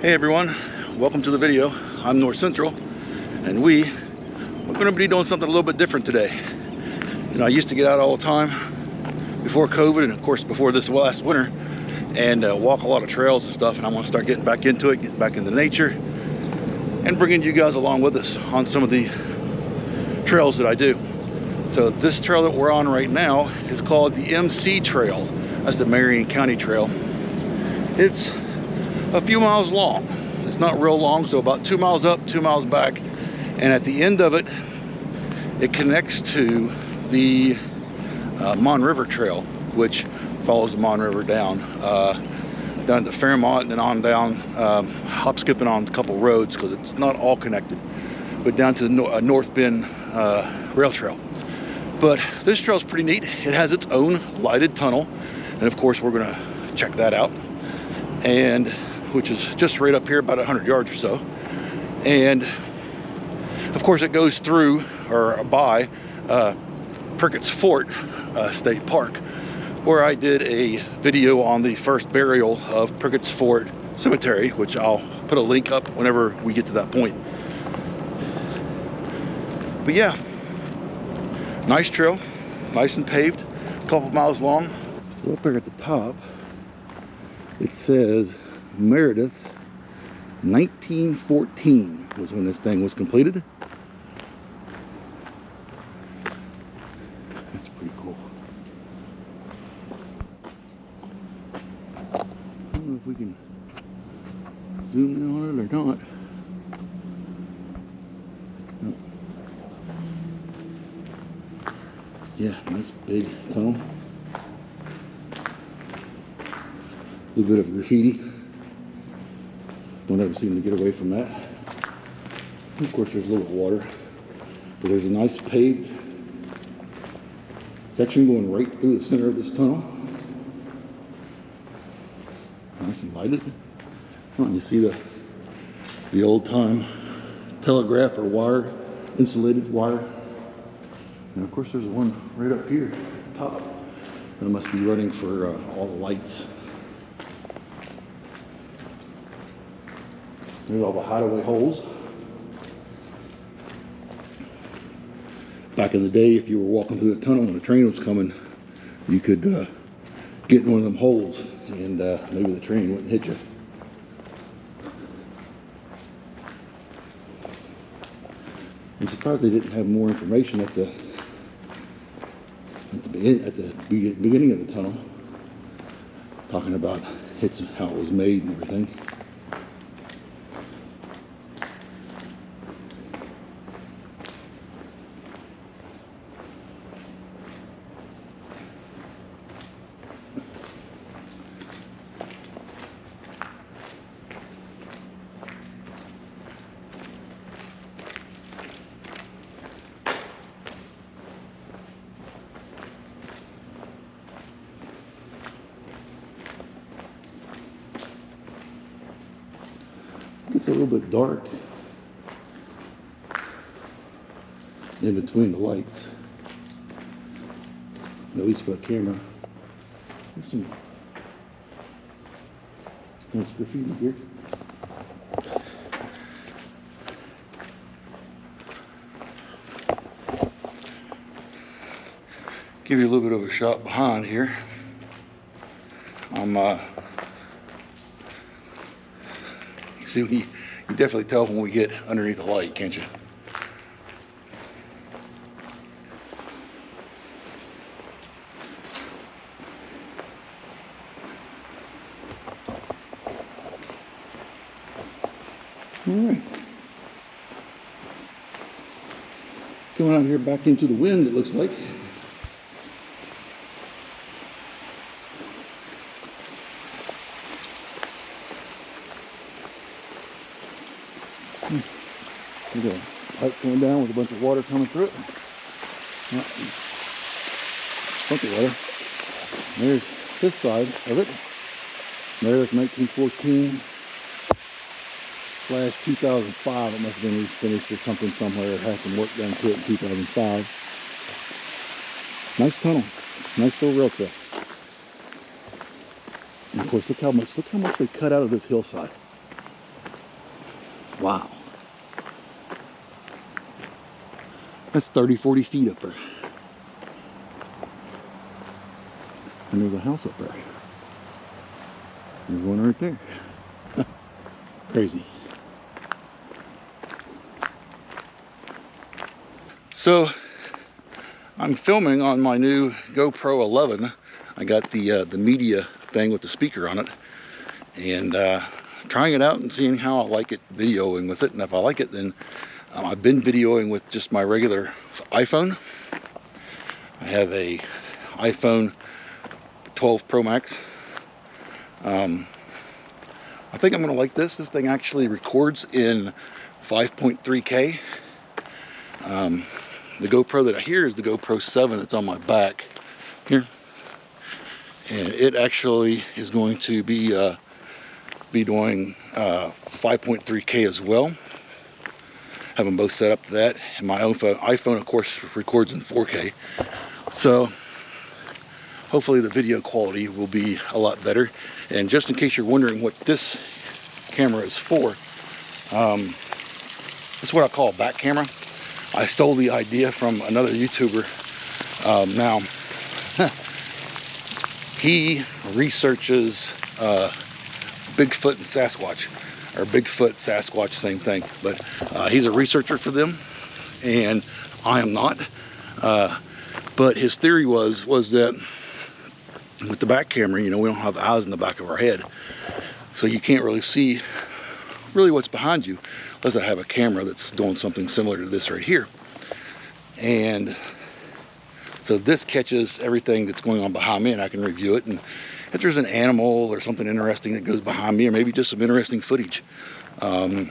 Hey everyone, welcome to the video. I'm North Central, and we're going to be doing something a little bit different today. You know, I used to get out all the time before COVID, and of course before this last winter, and walk a lot of trails and stuff, and I want to start getting back into it, getting back into nature, and bringing you guys along with us on some of the trails that I do. So this trail that we're on right now is called the MC Trail. That's the Marion County Trail. It's a few miles long. It's not real long, so about 2 miles up, 2 miles back, and at the end of it, it connects to the Mon River Trail, which follows the Mon River down to Fairmont, and then on down, hop skipping on a couple roads because it's not all connected, but down to the North Bend Rail Trail. But this trail is pretty neat. It has its own lighted tunnel, and of course we're gonna check that out, and which is just right up here, about 100 yards or so. And of course it goes through or by Prickett's Fort State Park, where I did a video on the first burial of Prickett's Fort Cemetery, which I'll put a link up whenever we get to that point. But yeah, nice trail, nice and paved, a couple miles long. So up here at the top, it says Meredith 1914 was when this thing was completed. That's pretty cool. I don't know if we can zoom in on it or not. No. Yeah, nice big tunnel. A little bit of graffiti. Don't ever seem to get away from that. And of course there's a little water, but there's a nice paved section going right through the center of this tunnel. Nice and lighted. Oh, and you see the old time telegraph or wire, insulated wire. And of course there's one right up here at the top. That must be running for all the lights. There's all the hideaway holes. Back in the day, if you were walking through the tunnel and a train was coming, you could get in one of them holes, and maybe the train wouldn't hit you. I'm surprised they didn't have more information at the beginning of the tunnel, talking about how it was made and everything. It's a little bit dark in between the lights, at least for the camera. There's some nice graffiti here. Give you a little bit of a shot behind here. See, you definitely tell when we get underneath the light, can't you? All right. Coming out here back into the wind, it looks like. There's a pipe coming down with a bunch of water coming through it. Bunch of water. There's this side of it. Meredith 1914/2005. It must have been refinished or something somewhere. It had some work done to it in 2005. Nice tunnel. Nice little rail trail. And of course, look how much they cut out of this hillside. Wow. That's 30, 40 feet up there. And there's a house up there. There's one right there. Crazy. So I'm filming on my new GoPro 11. I got the media thing with the speaker on it, and trying it out and seeing how I like it videoing with it. And if I like it, then I've been videoing with just my regular iPhone. I have a iPhone 12 Pro Max. I think I'm gonna like this. This thing actually records in 5.3K. The GoPro that I hear is the GoPro 7 that's on my back here, and it actually is going to be doing 5.3K as well. Have them both set up to that, and my own iPhone, of course, records in 4K. So hopefully the video quality will be a lot better. And just in case you're wondering what this camera is for, it's what I call a back camera. I stole the idea from another YouTuber. Now, he researches Bigfoot and Sasquatch, or Bigfoot, Sasquatch, same thing. But he's a researcher for them, and I am not. But his theory was that with the back camera, you know, we don't have eyes in the back of our head, so you can't really see what's behind you unless I have a camera that's doing something similar to this right here. And so this catches everything that's going on behind me, and I can review it. And if there's an animal or something interesting that goes behind me, or maybe just some interesting footage, I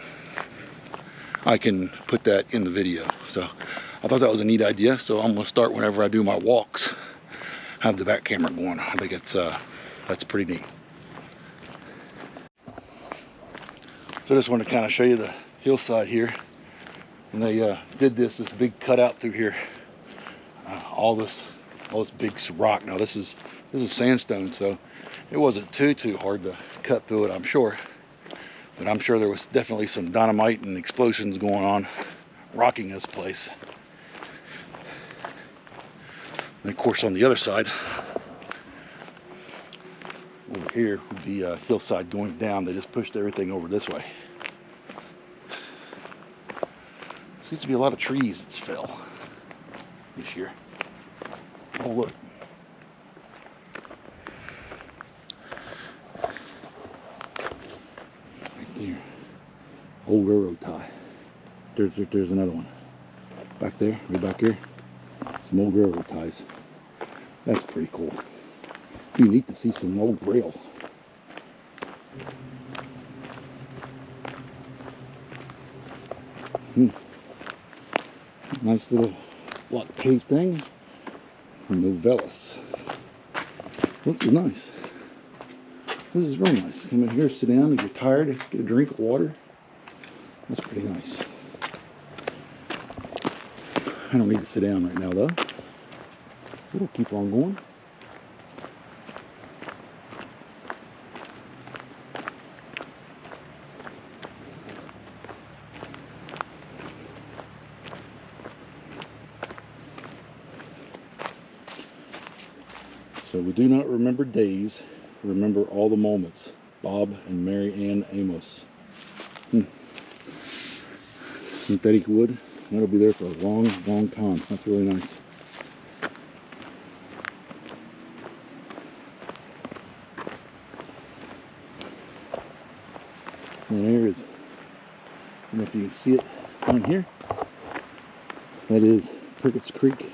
can put that in the video. So I thought that was a neat idea. So I'm gonna start whenever I do my walks, have the back camera going. I think it's that's pretty neat. So I just want to kind of show you the hillside here, and they did this big cutout through here. All this big rock. Now this is sandstone, so it wasn't too hard to cut through it, I'm sure. But I'm sure there was definitely some dynamite and explosions going on, rocking this place. And of course, on the other side, over here, the hillside going down, they just pushed everything over this way. Seems to be a lot of trees that's fell this year. Oh, look. Right there. Old railroad tie. There's another one. Back there, right back here. Some old railroad ties. That's pretty cool. Be neat to see some old rail. Nice little block cave thing. Novellis. This is nice. This is real nice. Come in here, sit down if you're tired, get a drink of water. That's pretty nice. I don't need to sit down right now though. We'll keep on going. So we do not remember days, remember all the moments. Bob and Mary Ann Amos. Synthetic wood. That'll be there for a long time. That's really nice. And there is, I don't know if you can see it down here. That is Prickett's Creek.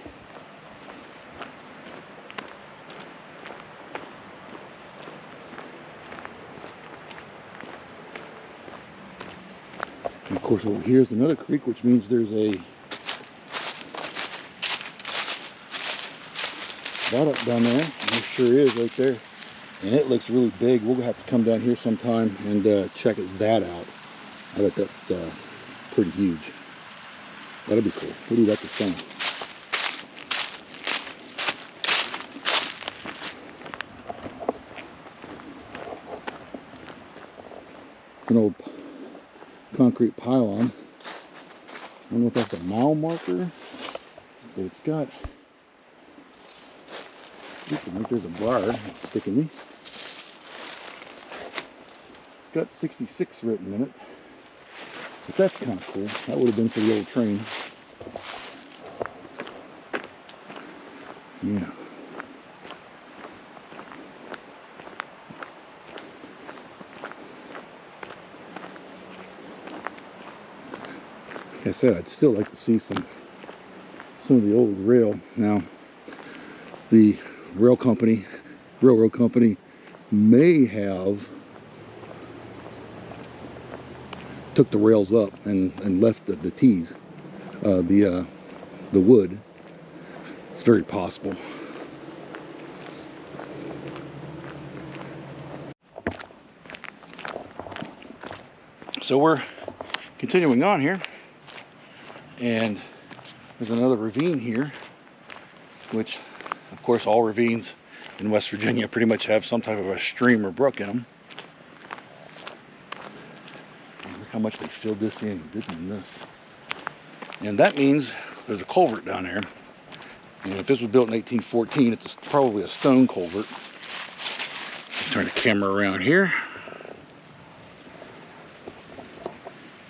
And of course, over here is another creek, which means there's a spot up down there. And there sure is right there. And it looks really big. We're going to have to come down here sometime and check that out. I bet that's pretty huge. That'll be cool. We'll do that this summer. It's an concrete pylon. I don't know if that's a mile marker, but it's got, I think there's a bar sticking me. It's got 66 written in it, but that's kind of cool. That would have been for the old train. Yeah. Like I said, I'd still like to see some of the old rail. Now, the railroad company may have took the rails up and left the T's, the wood. It's very possible. So we're continuing on here, and there's another ravine here, which, of course, all ravines in West Virginia pretty much have some type of a stream or brook in them. And look how much they filled this in, didn't this? And that means there's a culvert down there. And if this was built in 1814, it's probably a stone culvert. Let's turn the camera around here.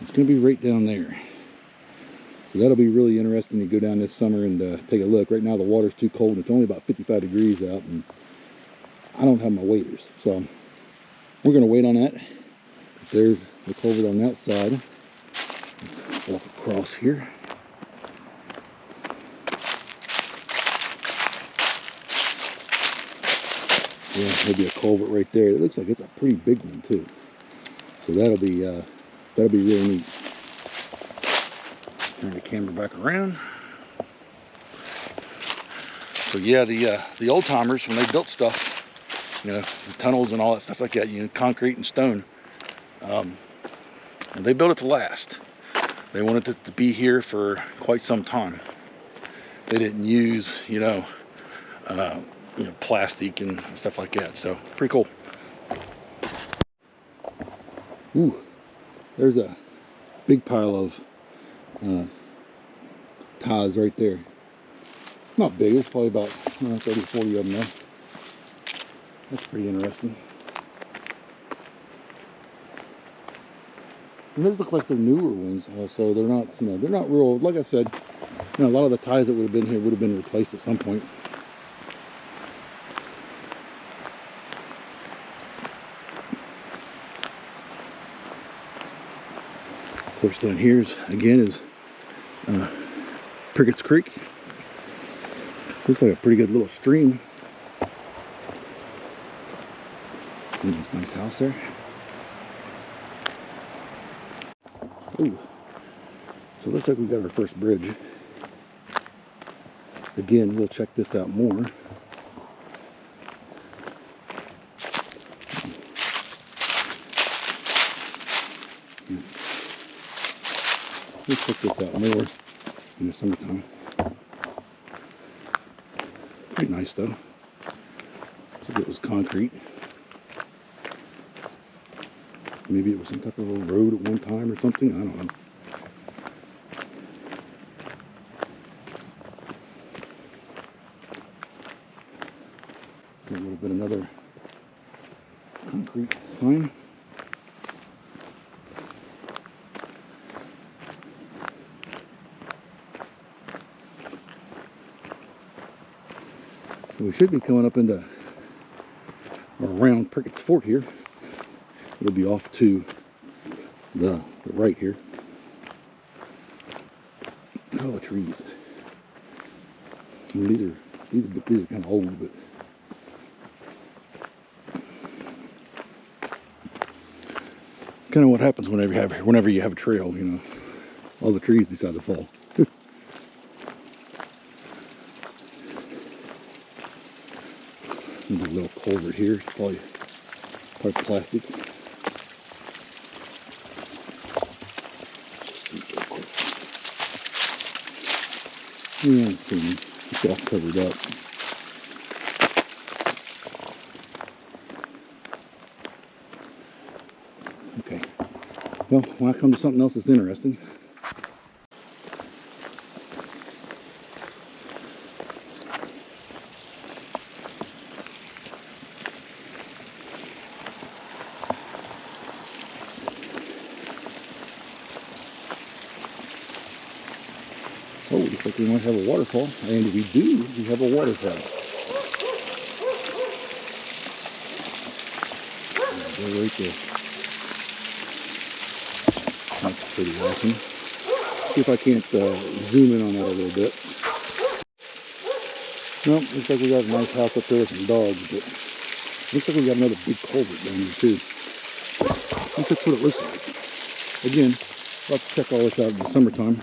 It's going to be right down there. So that'll be really interesting to go down this summer and take a look. Right now the water's too cold and it's only about 55 degrees out, and I don't have my waders. So we're going to wait on that. There's the culvert on that side. Let's walk across here. Yeah, there'll be a culvert right there. It looks like it's a pretty big one too. So that'll be really neat. Turn the camera back around. So yeah, the old timers, when they built stuff, you know, the tunnels and all that stuff like that, you know, concrete and stone, and they built it to last. They wanted it to be here for quite some time. They didn't use, plastic and stuff like that. So pretty cool. Ooh, there's a big pile of ties right there. Not big, there's probably about 30, 40 of them there. That's pretty interesting. And those look like they're newer ones, so they're not, they're not real. Like I said, a lot of the ties that would have been here would have been replaced at some point. Of course, down here is Prickett's Creek. Looks like a pretty good little stream. Nice house there. Ooh. So it looks like we got our first bridge. Again, we'll check this out more. We'll check this out more in the summertime. Pretty nice though. Looks like it was concrete. Maybe it was some type of a road at one time or something. I don't know. That would have been another concrete sign. So we should be coming up into or around Prickett's Fort here. It'll be off to the right here. Look at all the trees. I mean, these are kind of old, but kind of what happens whenever you have a trail. All the trees decide to fall. Another little culvert here. It's probably plastic. Yeah, I'm assuming it's all covered up. Okay, Well, when I come to something else that's interesting. Oh, looks like we might have a waterfall, and we do. We have a waterfall. They're right there. That's pretty awesome. See if I can't zoom in on that a little bit. Nope, looks like we got a nice house up there with some dogs, but looks like we got another big culvert down here too. At least that's what it looks like. Again, I'll have to check all this out in the summertime.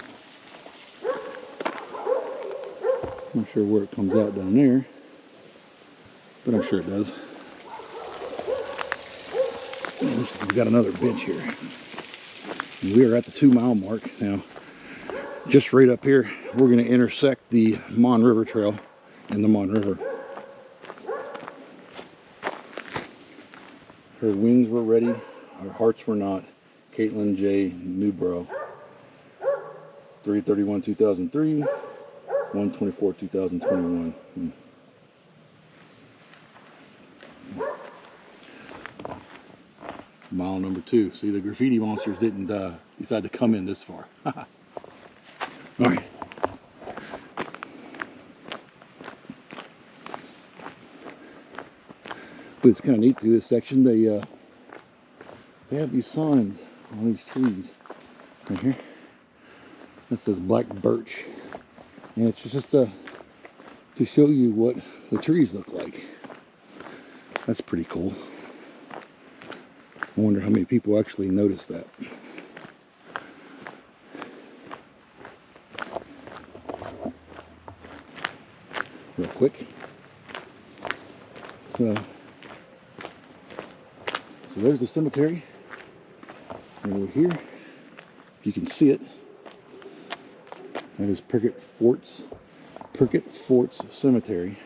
I'm not sure where it comes out down there, but I'm sure it does. And looks like we've got another bench here. And we are at the 2-mile mark now. Just right up here, we're going to intersect the Mon River Trail and the Mon River. Her wings were ready, our hearts were not. Caitlin J. Newborough. 3/31/2003, 1/24/2021. Mile number 2. See, the graffiti monsters didn't decide to come in this far. All right. But it's kind of neat through this section. They have these signs on these trees right here. That says black birch, and it's just to show you what the trees look like. That's pretty cool. I wonder how many people actually notice that. Real quick. So there's the cemetery. And over here, if you can see it, that is Prickett Forts Cemetery.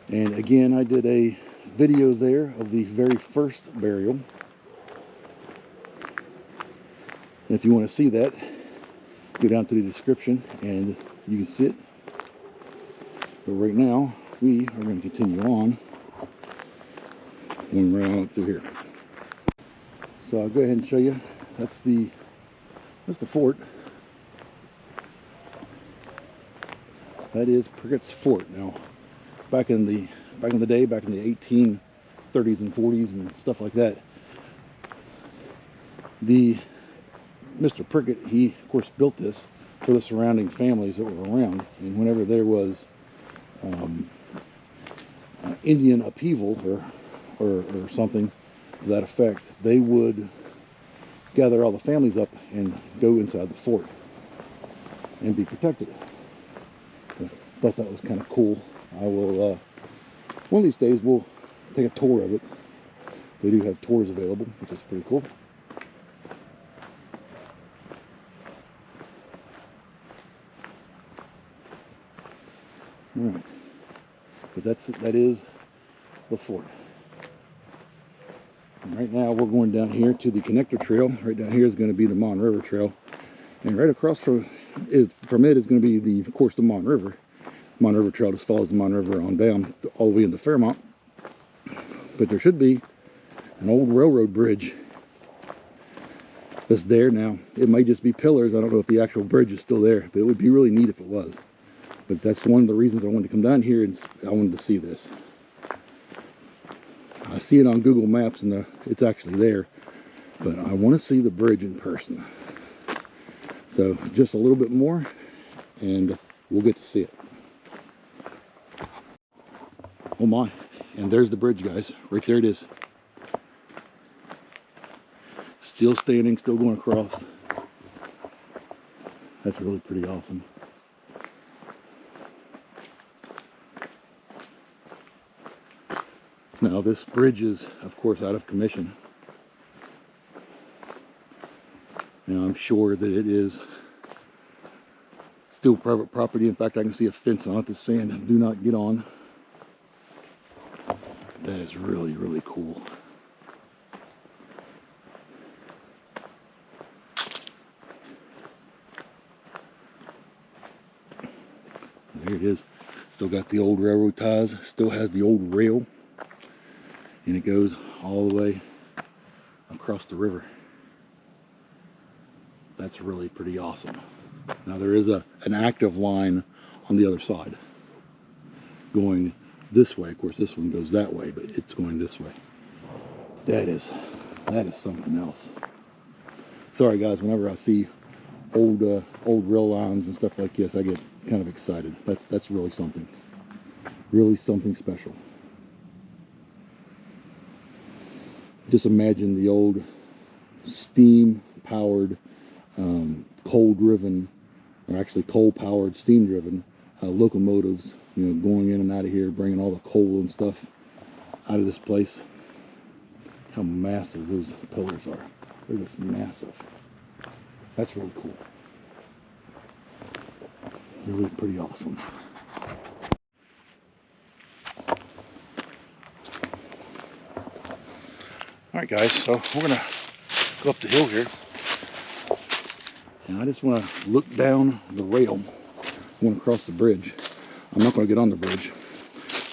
And again, I did a video there of the very first burial. And if you want to see that, go down to the description and you can see it. But right now, we are going to continue on going right on through here. So I'll go ahead and show you. That's the fort. That is Prickett's Fort. Now, back in the day, back in the 1830s and 40s and stuff like that, Mr. Prickett, he of course built this for the surrounding families that were around. And whenever there was Indian upheaval or something to that effect, they would gather all the families up and go inside the fort and be protected. I thought that was kind of cool. I will, one of these days, we'll take a tour of it. They do have tours available, which is pretty cool. All right, but that is the fort. And right now, we're going down here to the connector trail. Right down here is going to be the Mon River Trail, and right across from it is going to be of course, the Mon River. Mon River Trail just follows the Mon River on down all the way into Fairmont. But there should be an old railroad bridge that's there now. It might just be pillars. I don't know if the actual bridge is still there, but it would be really neat if it was. But that's one of the reasons I wanted to come down here, and I wanted to see this. I see it on Google Maps and it's actually there, but I want to see the bridge in person. So just a little bit more and we'll get to see it. Oh my, and there's the bridge, guys. Right there it is. Still standing, still going across. That's really pretty awesome. Now this bridge is, of course, out of commission. Now I'm sure that it is still private property. In fact, I can see a fence on it that's saying, "Do not get on." That is really, really cool. There it is. Still got the old railroad ties. Still has the old rail. And it goes all the way across the river. That's really pretty awesome. Now there is an active line on the other side going this way. Of course, this one goes that way, but it's going this way. That is something else. Sorry guys, whenever I see old rail lines and stuff like this, I get kind of excited. That's really something special. Just imagine the old steam powered, coal driven, or actually coal powered, steam driven locomotives, you know, going in and out of here, bringing all the coal and stuff out of this place. How massive those pillars are. They're just massive. That's really cool. Really pretty awesome. Alright guys, so we're gonna go up the hill here. And I just want to look down the rail. I want to cross the bridge. I'm not going to get on the bridge.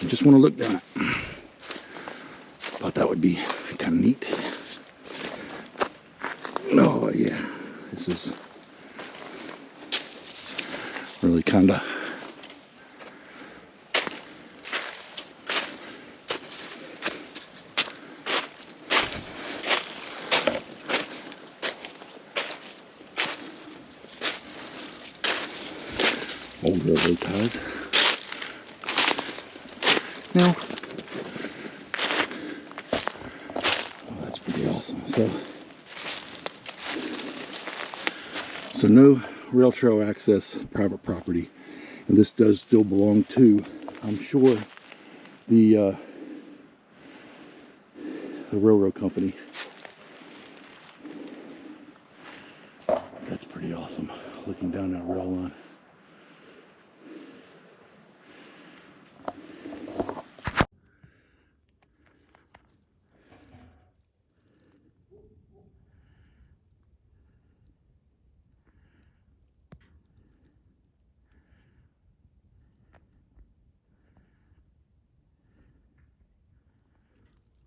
I just want to look down it. Thought that would be kind of neat. Oh yeah, this is really kind of old railroad ties. Now, oh, that's pretty awesome. So no rail trail access, private property, and this does still belong to, I'm sure, the railroad company. That's pretty awesome. Looking down that rail line.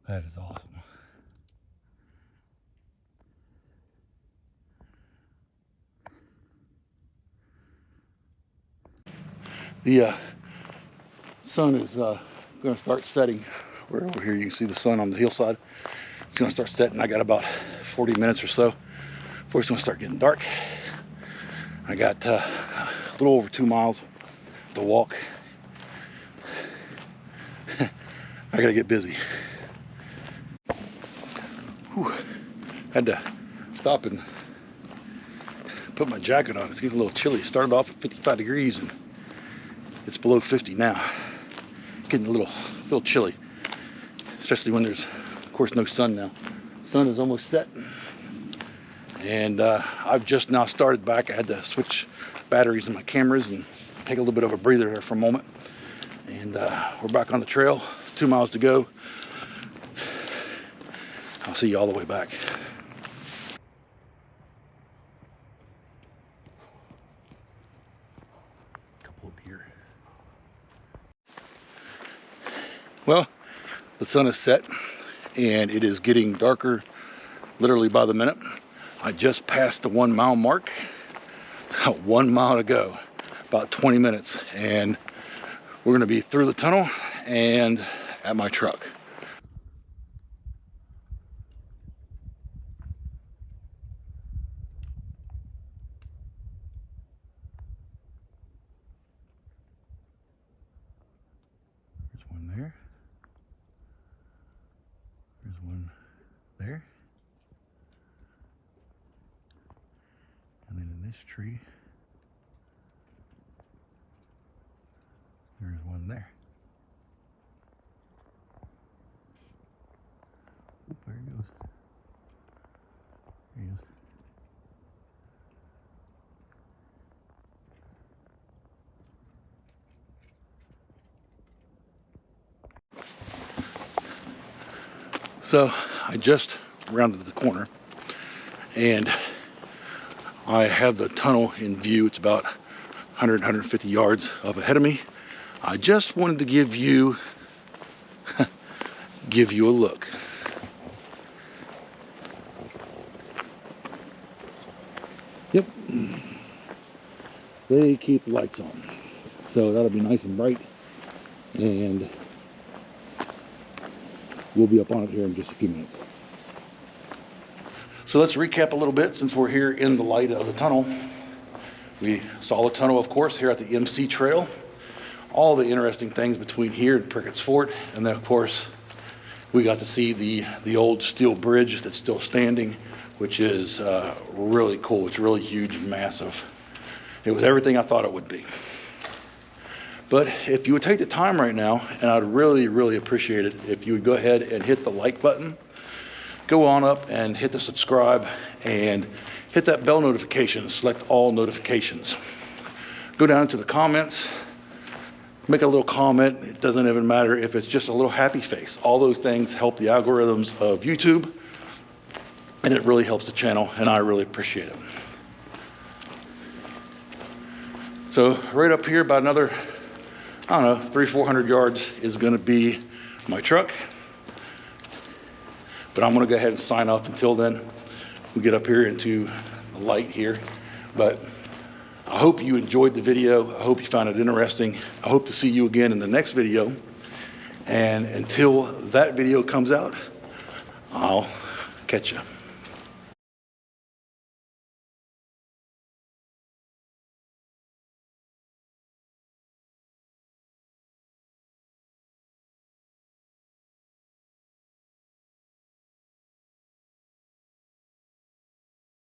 That is awesome. The sun is going to start setting. We're over here. You can see the sun on the hillside. It's going to start setting. I got about 40 minutes or so before it's going to start getting dark. I got a little over 2 miles to walk. I got to get busy. Whew. Had to stop and put my jacket on. It's getting a little chilly. It started off at 55 degrees and it's below 50 now. Getting a little chilly, especially when there's, of course, no sun now. Sun is almost set, and I've just now started back. I had to switch batteries in my cameras and take a little bit of a breather there for a moment. And we're back on the trail. 2 miles to go. I'll see you all the way back. Couple of deer. Well, the sun is set and it is getting darker literally by the minute. I just passed the 1 mile mark. 1 mile to go, about 20 minutes, and we're going to be through the tunnel and at my truck. There's one there. There's one there. And then in this tree, there's one there. Oop, there he goes. There he is. So I just rounded the corner and I have the tunnel in view. It's about 150 yards up ahead of me. I just wanted to give you give you a look. Yep, they keep the lights on, so that'll be nice and bright, and we'll be up on it here in just a few minutes. So let's recap a little bit since we're here in the light of the tunnel. We saw the tunnel, of course, here at the MC Trail. All the interesting things between here and Prickett's Fort, and then of course we got to see the old steel bridge that's still standing, which is really cool. It's really huge and massive. It was everything I thought it would be. But if you would take the time right now, and I'd really appreciate it if you would go ahead and hit the like button, go on up and hit the subscribe, and hit that bell notification, select all notifications. Go down to the comments, make a little comment. It doesn't even matter if it's just a little happy face. All those things help the algorithms of YouTube, and it really helps the channel, and I really appreciate it. So right up here, about another, I don't know, 300-400 yards is going to be my truck. But I'm going to go ahead and sign off until then. We get up here into the light here. But I hope you enjoyed the video. I hope you found it interesting. I hope to see you again in the next video. And until that video comes out, I'll catch you.